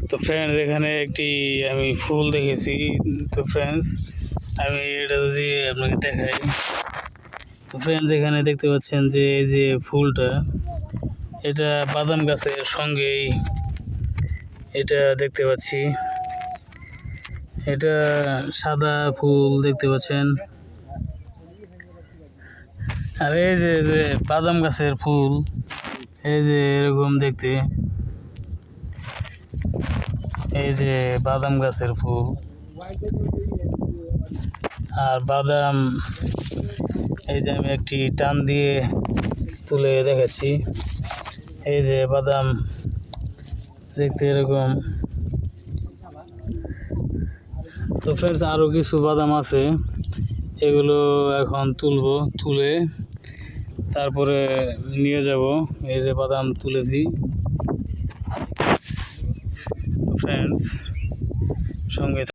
তো ফ্রেন্ডস এখানে একটি আমি ফুল দেখেছি। তো ফ্রেন্ডস আমি এটা যদি আপনাকে দেখাই, তো ফ্রেন্ডস এখানে দেখতে পাচ্ছেন যে এই যে ফুলটা, এটা বাদাম গাছের সঙ্গেই এটা দেখতে পাচ্ছি। এটা সাদা ফুল দেখতে পাচ্ছেন, আর এই যে বাদাম গাছের ফুল, এই যে এরকম দেখতে, এই যে বাদাম গাছের ফুল। আর বাদাম এই যে আমি একটি টান দিয়ে তুলে দেখাচ্ছি, এই যে বাদাম দেখতে এরকম। তো ফ্রেন্ডস আরও কিছু বাদাম আছে, এগুলো এখন তুলে তারপরে নিয়ে যাব। এই যে বাদাম তুলেছি ফ্রেন্ডস, সঙ্গে